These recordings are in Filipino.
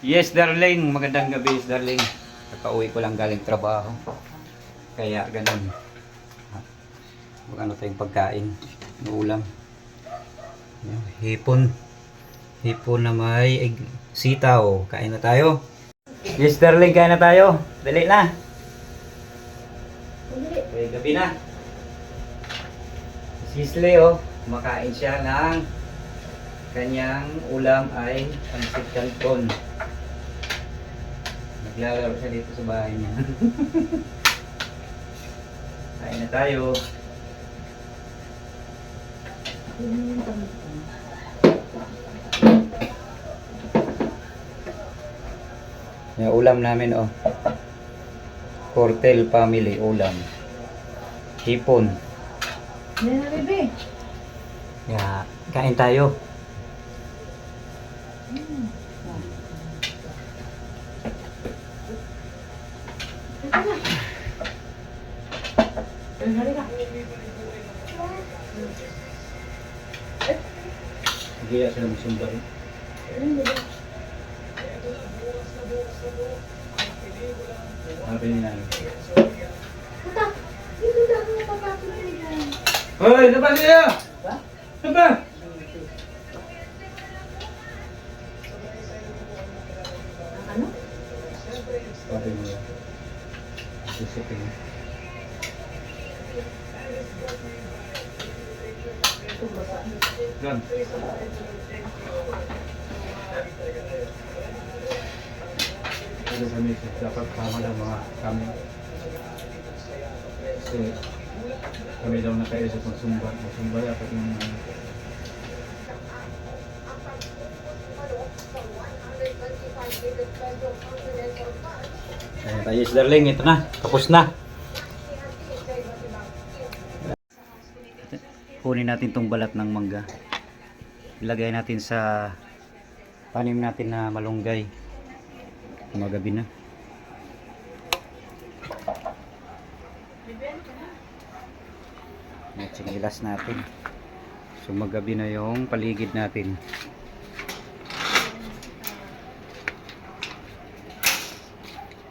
Yes, darling. Magandang gabi, yes, darling. Kakauwi ko lang galing trabaho. Kaya ganun. Ano tayong pagkain. Ulam. Hipon. Hipon na may sitaw. Kain na tayo. Yes, darling. Kain na tayo. Dali na. Okay, gabi na. Sisle, oh. Kumakain siya ng kanyang ulam ay pancit canton. Naglalaro siya dito sa bahay niya. Kain na tayo. Yung ulam namin, oh. Cortel family ulam. Hipon. Yan na, bebe. Yeah, kain tayo. Hindi na sila magsumba rin. Sabi ni nanay. Hoy, labas siya! Labas! Ano? Sabi niya. Sisipin. Doon. Ano kami, dapat tama lang mga kami. Kasi kami daw nakaisip magsumba. Magsumba dapat yung Ayan tayo, yes, darling. Ito na. Tapos na. Kunin natin tong balat ng mangga. Ilagay natin sa tanim natin na malunggay. Magabi na. Sinilas natin. So magabi na yung paligid natin.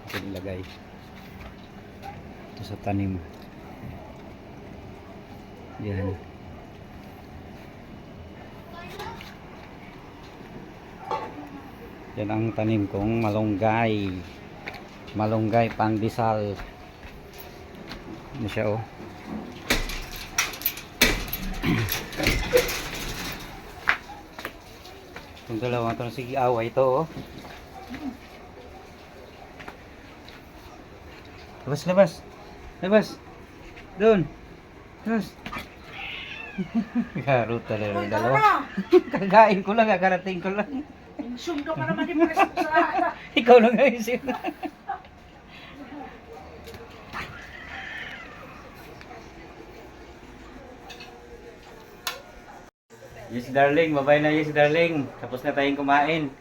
Ito ilagay. Ito sa tanim. Yan. Yan ang tanim kong malunggay. Malunggay pandesal. Ano siya, oh. Itong dalawa ito, sige, away ito, oh. Labas, labas. Labas. Doon. Labas. Garo talaga yung dalawa. Kagain ko lang, kakarating ko lang. Sundo ka naman yung preso sa... Ikaw lang ang isip. Yes, darling. Bye-bye na, yes, darling. Tapos na tayong kumain.